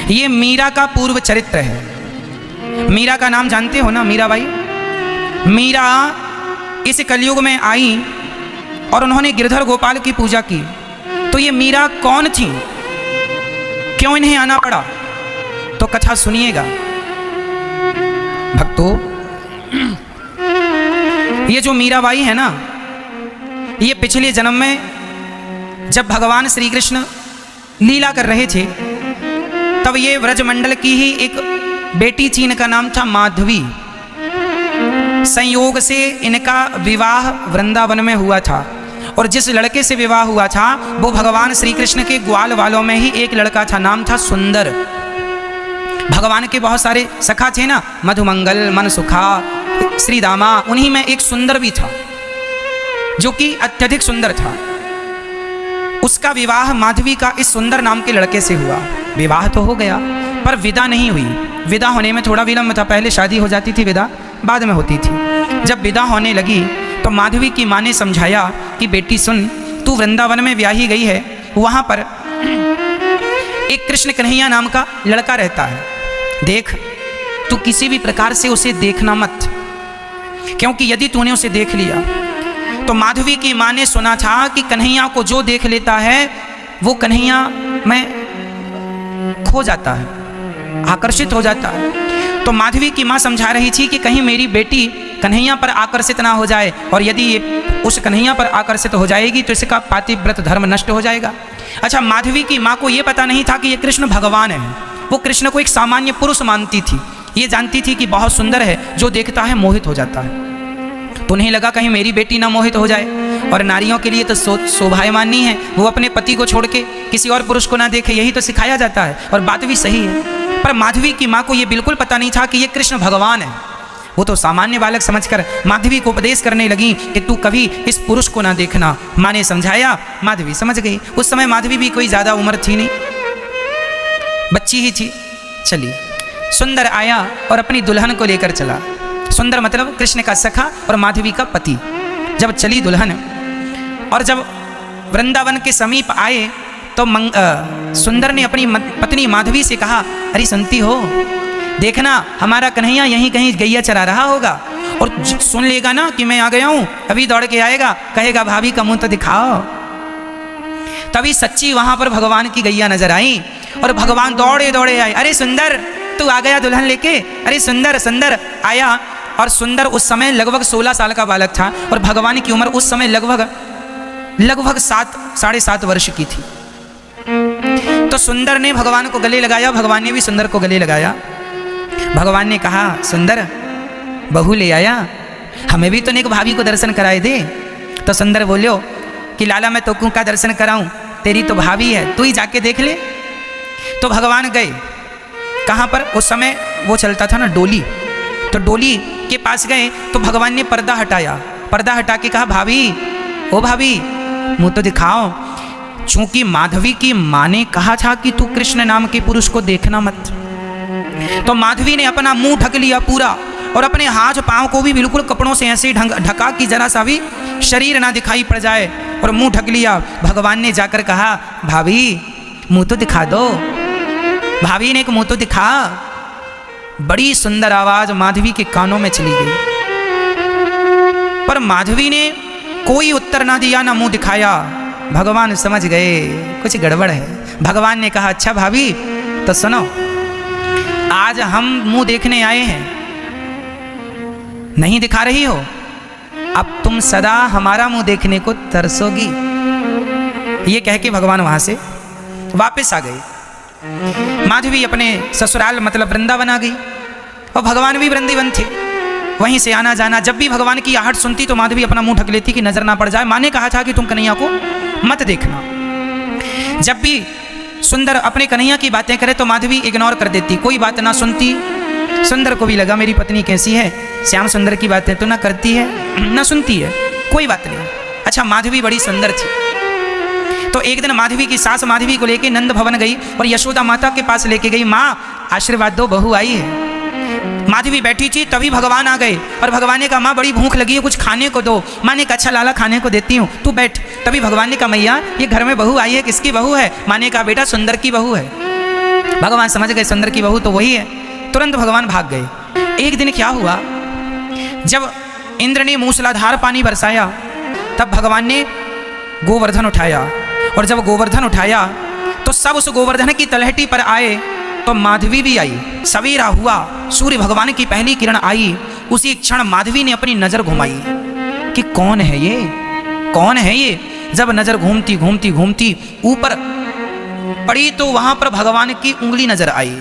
ये मीरा का पूर्व चरित्र है। मीरा का नाम जानते हो ना, मीराबाई। मीरा इस कलयुग में आई और उन्होंने गिरधर गोपाल की पूजा की। तो ये मीरा कौन थी, क्यों इन्हें आना पड़ा, तो कथा सुनिएगा भक्तों। ये जो मीराबाई है ना, ये पिछले जन्म में जब भगवान श्री कृष्ण लीला कर रहे थे तब ये व्रजमंडल की ही एक बेटी थी, इनका नाम था माधवी। संयोग से इनका विवाह वृंदावन में हुआ था और जिस लड़के से विवाह हुआ था वो भगवान श्री कृष्ण के ग्वाल वालों में ही एक लड़का था, नाम था सुंदर। भगवान के बहुत सारे सखा थे ना, मधुमंगल, मनसुखा, श्रीदामा, उन्हीं में एक सुंदर भी था जो कि अत्यधिक सुंदर था। उसका विवाह माधवी का इस सुंदर नाम के लड़के से हुआ। विवाह तो हो गया पर विदा नहीं हुई। विदा होने में थोड़ा विलंब था, पहले शादी हो जाती थी, विदा बाद में होती थी। जब विदा होने लगी तो माधवी की माँ ने समझाया कि बेटी सुन, तू वृंदावन में ब्याही गई है, वहाँ पर एक कृष्ण कन्हैया नाम का लड़का रहता है, देख तू किसी भी प्रकार से उसे देखना मत, क्योंकि यदि तूने उसे देख लिया तो माधवी की माँ ने सुना था कि कन्हैया को जो देख लेता है वो कन्हैया में खो जाता है, आकर्षित हो जाता है। तो माधवी की माँ समझा रही थी कि कहीं मेरी बेटी कन्हैया पर आकर्षित ना हो जाए, और यदि ये उस कन्हैया पर आकर्षित हो जाएगी तो इसका पातिव्रत धर्म नष्ट हो जाएगा। अच्छा, माधवी की माँ को ये पता नहीं था कि ये कृष्ण भगवान है। वो कृष्ण को एक सामान्य पुरुष मानती थी। ये जानती थी कि बहुत सुंदर है, जो देखता है मोहित हो जाता है। तो उन्हें लगा कहीं मेरी बेटी ना मोहित हो जाए, और नारियों के लिए तो शोभायमान नहीं है वो अपने पति को छोड़ के किसी और पुरुष को ना देखे, यही तो सिखाया जाता है, और बात भी सही है। पर माधवी की माँ को ये बिल्कुल पता नहीं था कि ये कृष्ण भगवान है। वो तो सामान्य बालक समझकर माधवी को उपदेश करने लगी कि तू कभी इस पुरुष को ना देखना। माँ ने समझाया, माधवी समझ गई। उस समय माधवी भी कोई ज़्यादा उम्र थी नहीं, बच्ची ही थी। चलिए, सुंदर आया और अपनी दुल्हन को लेकर चला। सुंदर मतलब कृष्ण का सखा और माधवी का पति। जब चली दुल्हन और जब वृंदावन के समीप आए तो सुंदर ने अपनी पत्नी माधवी से कहा, अरे सुनती हो, देखना हमारा कन्हैया यहीं कहीं गैया चरा रहा होगा, और सुन लेगा ना कि मैं आ गया हूँ, अभी दौड़ के आएगा, कहेगा भाभी का मुंह तो दिखाओ। तभी सच्ची वहां पर भगवान की गैया नजर आई और भगवान दौड़े दौड़े आए। अरे सुंदर, तू आ गया दुल्हन लेके, अरे सुंदर सुंदर आया। और सुंदर उस समय लगभग 16 साल का बालक था और भगवान की उम्र उस समय लगभग 7.5 वर्ष की थी। तो सुंदर ने भगवान को गले लगाया, भगवान ने भी सुंदर को गले लगाया। भगवान ने कहा, सुंदर बहू ले आया, हमें भी तो एक भाभी को दर्शन कराए दे। तो सुंदर बोलियो कि लाला मैं तो का दर्शन कराऊं, तेरी तो भाभी है, तू ही जाके देख ले। तो भगवान गए कहाँ पर, उस समय वो चलता था ना डोली, तो डोली के पास गए तो भगवान ने पर्दा हटाया। पर्दा हटा के कहा, भाभी ओ भाभी मुंह तो दिखाओ। चूंकि माधवी की माँ ने कहा था कि तू कृष्ण नाम के पुरुष को देखना मत, तो माधवी ने अपना मुंह ढक लिया पूरा और अपने हाथ पांव को भी बिल्कुल कपड़ों से ऐसे ढका कि जरा सा भी शरीर ना दिखाई पड़ जाए, और मुंह ढक लिया। भगवान ने जाकर कहा, भाभी मुंह तो दिखा दो। भाभी ने एक मुंह तो दिखा। बड़ी सुंदर आवाज माधवी के कानों में चली गई, पर माधवी ने कोई उत्तर ना दिया, ना मुंह दिखाया। भगवान समझ गए कुछ गड़बड़ है। भगवान ने कहा, अच्छा भाभी तो सुनो, आज हम मुंह देखने आए हैं, नहीं दिखा रही हो, अब तुम सदा हमारा मुंह देखने को तरसोगी। ये कह के भगवान वहां से वापस आ गए। माधवी अपने ससुराल मतलब वृंदावन आ गई, और भगवान भी वृंदावन थे, वहीं से आना जाना। जब भी भगवान की आहट सुनती तो माधवी अपना मुंह ढक लेती कि नजर ना पड़ जाए। माँ ने कहा था कि तुम कन्हैया को मत देखना। जब भी सुंदर अपने कन्हैया की बातें करे तो माधवी इग्नोर कर देती, कोई बात ना सुनती। सुंदर को भी लगा मेरी पत्नी कैसी है, श्याम सुंदर की बातें तो ना करती है ना सुनती है, कोई बात नहीं। अच्छा, माधवी बड़ी सुंदर थी। तो एक दिन माधवी की सास माधवी को लेके नंद भवन गई और यशोदा माता के पास लेके गई, माँ आशीर्वाद दो, बहू आई है। माधवी बैठी थी, तभी भगवान आ गए और भगवान ने कहा, माँ बड़ी भूख लगी है, कुछ खाने को दो। माँ ने कहा, अच्छा लाला खाने को देती हूँ, तू बैठ। तभी भगवान ने कहा, मैया ये घर में बहू आई है, किसकी बहू है? माँ ने कहा, बेटा सुंदर की बहू है। भगवान समझ गए सुंदर की बहू तो वही है, तुरंत भगवान भाग गए। एक दिन क्या हुआ, जब इंद्र ने मूसलाधार पानी बरसाया तब भगवान ने गोवर्धन उठाया, और जब गोवर्धन उठाया तो सब उस गोवर्धन की तलहटी पर आए, तो माधवी भी आई। सवेरा हुआ, सूर्य भगवान की पहली किरण आई, उसी क्षण माधवी ने अपनी नजर घुमाई कि कौन है ये, कौन है ये। जब नजर घूमती घूमती घूमती ऊपर पड़ी तो वहां पर भगवान की उंगली नजर आई।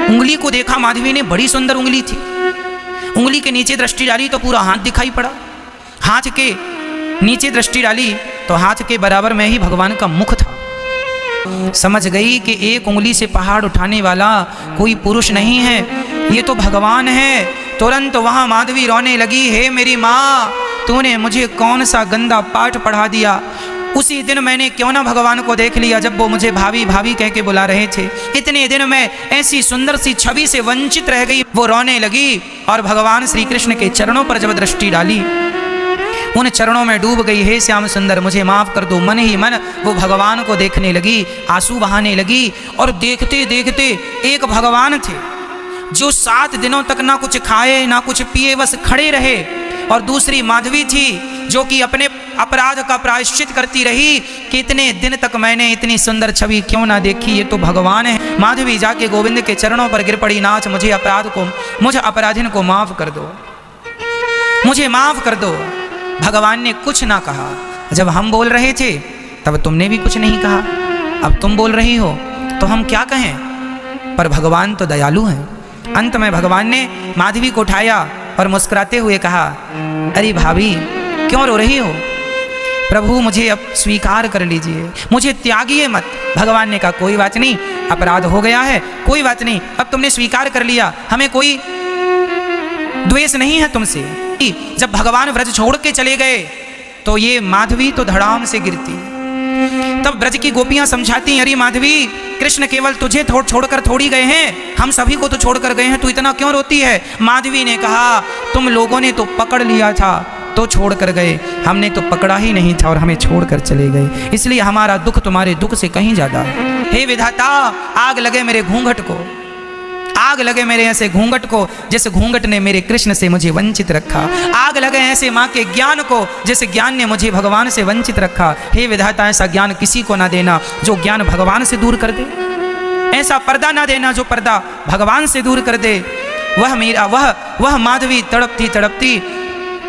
उंगली को देखा माधवी ने, बड़ी सुंदर उंगली थी। उंगली के नीचे दृष्टि डाली तो पूरा हाथ दिखाई पड़ा। हाथ के नीचे दृष्टि डाली तो हाथ के बराबर में ही भगवान का मुख था। समझ गई कि एक उंगली से पहाड़ उठाने वाला कोई पुरुष नहीं है, ये तो भगवान है। तुरंत वहां माधवी रोने लगी, हे मेरी माँ, तूने मुझे कौन सा गंदा पाठ पढ़ा दिया। उसी दिन मैंने क्यों ना भगवान को देख लिया जब वो मुझे भाभी भाभी कह के बुला रहे थे। इतने दिन मैं ऐसी सुंदर सी छवि से वंचित रह गई। वो रोने लगी और भगवान श्री कृष्ण के चरणों पर जब दृष्टि डाली, उन चरणों में डूब गई। हे श्याम सुंदर, मुझे माफ कर दो। मन ही मन वो भगवान को देखने लगी, आंसू बहाने लगी। और देखते देखते एक भगवान थे जो 7 दिनों तक ना कुछ खाए ना कुछ पिए, बस खड़े रहे। और दूसरी माधवी थी जो कि अपने अपराध का प्रायश्चित करती रही कि इतने दिन तक मैंने इतनी सुंदर छवि क्यों ना देखी, ये तो भगवान है। माधवी जाके गोविंद के चरणों पर गिर पड़ी, नाथ मुझे अपराधीन को माफ कर दो, मुझे माफ कर दो। भगवान ने कुछ ना कहा। जब हम बोल रहे थे तब तुमने भी कुछ नहीं कहा, अब तुम बोल रही हो तो हम क्या कहें। पर भगवान तो दयालु हैं। अंत में भगवान ने माधवी को उठाया और मुस्कुराते हुए कहा, अरे भाभी क्यों रो रही हो, प्रभु मुझे अब स्वीकार कर लीजिए, मुझे त्यागिए मत। भगवान ने कहा, कोई बात नहीं, अपराध हो गया है, कोई बात नहीं, अब तुमने स्वीकार कर लिया, हमें कोई द्वेष नहीं है तुमसे। जब भगवान व्रज छोड़ के चले गए तो ये माधवी तो धड़ाम से गिरती। तब ब्रज की गोपियां समझाती, अरे माधवी, कृष्ण केवल तुझे छोड़कर थोड़ी गए हैं, हम सभी को तो छोड़कर गए हैं, तू इतना क्यों रोती है। माधवी ने कहा, तुम लोगों ने तो पकड़ लिया था तो छोड़ कर गए, हमने तो पकड़ा ही नहीं था और हमें छोड़कर चले गए, इसलिए हमारा दुख तुम्हारे दुख से कहीं ज्यादा है। हे विधाता, आग लगे मेरे घूंघट को, आग लगे मेरे ऐसे घूंघट को जिस घूंघट ने मेरे कृष्ण से मुझे वंचित रखा। आग लगे ऐसे माँ के ज्ञान को जिस ज्ञान ने मुझे भगवान से वंचित रखा। हे विधाता, ऐसा ज्ञान किसी को ना देना जो ज्ञान भगवान से दूर कर दे, ऐसा पर्दा ना देना जो पर्दा भगवान से दूर कर दे। वह माधवी तड़पती तड़पती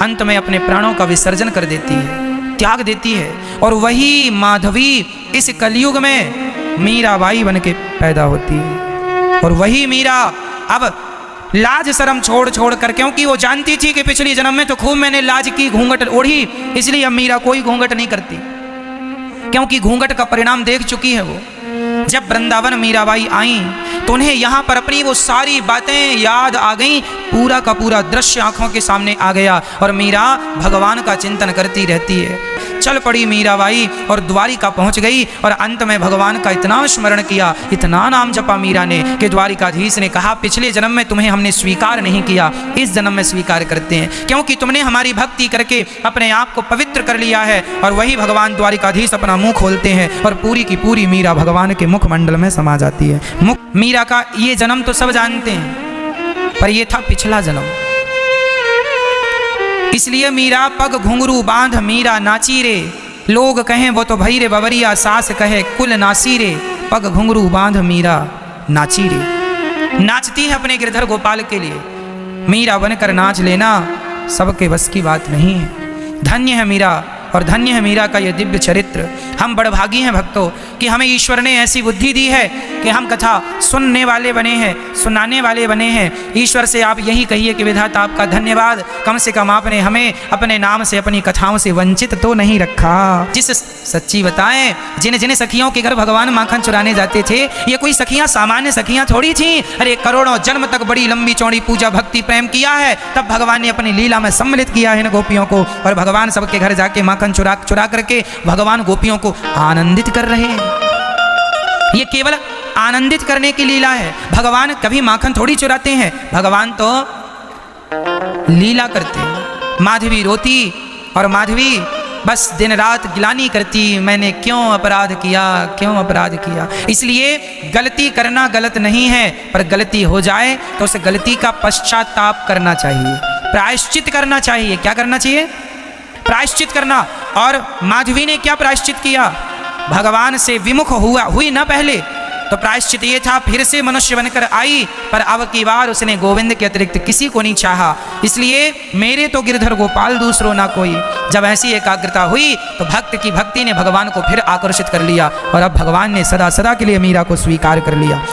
अंत में अपने प्राणों का विसर्जन कर देती है, त्याग देती है। और वही माधवी इस कलयुग में मीराबाई बन के पैदा होती है। और वही मीरा अब लाज शर्म छोड़ छोड़ कर, क्योंकि वो जानती थी कि पिछली जन्म में तो खूब मैंने लाज की, घूंघट ओढ़ी, इसलिए अब मीरा कोई घूंघट नहीं करती, क्योंकि घूंघट का परिणाम देख चुकी है वो। जब वृंदावन मीराबाई आई तो उन्हें यहाँ पर अपनी वो सारी बातें याद आ गईं, पूरा का पूरा दृश्य आंखों के सामने आ गया और मीरा भगवान का चिंतन करती रहती है। चल पड़ी मीराबाई और द्वारिका पहुंच गई और अंत में भगवान का इतना स्मरण किया, इतना नाम जपा मीरा ने कि द्वारिकाधीश ने कहा, पिछले जन्म में तुम्हें हमने स्वीकार नहीं किया, इस जन्म में स्वीकार करते हैं, क्योंकि तुमने हमारी भक्ति करके अपने आप को पवित्र कर लिया है। और वही भगवान द्वारिकाधीश अपना मुंह खोलते हैं और पूरी की पूरी मीरा भगवान के मुखमंडल में समा जाती है। मीरा का ये जन्म तो सब जानते हैं, पर ये था पिछला जन्म। इसलिए मीरा पग घुंघरू बांध मीरा नाची रे, लोग कहें वो तो भई रे बवरिया, सास कहे कुल नासी रे, पग घुंघरू बांध मीरा नाची रे। नाचती है अपने गिरधर गोपाल के लिए। मीरा बनकर नाच लेना सबके बस की बात नहीं है। धन्य है मीरा और धन्य है मीरा का यह दिव्य चरित्र। हम बड़भागी हैं भक्तों कि हमें ईश्वर ने ऐसी बुद्धि दी है कि हम कथा सुनने वाले बने हैं, सुनाने वाले बने हैं। ईश्वर से आप यही कहिए कि विधाता आपका धन्यवाद, कम से कम आपने हमें अपने नाम से, अपनी कथाओं से वंचित तो नहीं रखा। जिस सच्ची बताएं, जिन जिन सखियों के घर भगवान माखन चुराने जाते थे, ये कोई सखियां सामान्य सखियां थोड़ी थी। अरे करोड़ों जन्म तक बड़ी लंबी चौड़ी पूजा भक्ति प्रेम किया है, तब भगवान ने अपनी लीला में सम्मिलित किया है इन गोपियों को। और भगवान सबके घर जाके माखन चुरा करके भगवान गोपियों को आनंदित कर रहे हैं। ये केवल आनंदित करने की लीला है। भगवान कभी माखन थोड़ी चुराते हैं, भगवान तो लीला करते हैं। माधवी रोती और माधवी बस दिन रात गिलानी करती, मैंने क्यों अपराध किया, क्यों अपराध किया। इसलिए गलती करना गलत नहीं है, पर गलती हो जाए तो उस गलती का पश्चाताप करना चाहिए, प्रायश्चित करना चाहिए। क्या करना चाहिए? प्रायश्चित करना। और माधवी ने क्या प्रायश्चित किया? भगवान से विमुख हुई ना पहले, तो प्रायश्चित ये था फिर से मनुष्य बनकर आई, पर अब की बार उसने गोविंद के अतिरिक्त किसी को नहीं चाहा, इसलिए मेरे तो गिरधर गोपाल दूसरो ना कोई। जब ऐसी एकाग्रता हुई तो भक्त की भक्ति ने भगवान को फिर आकर्षित कर लिया, और अब भगवान ने सदा सदा के लिए मीरा को स्वीकार कर लिया।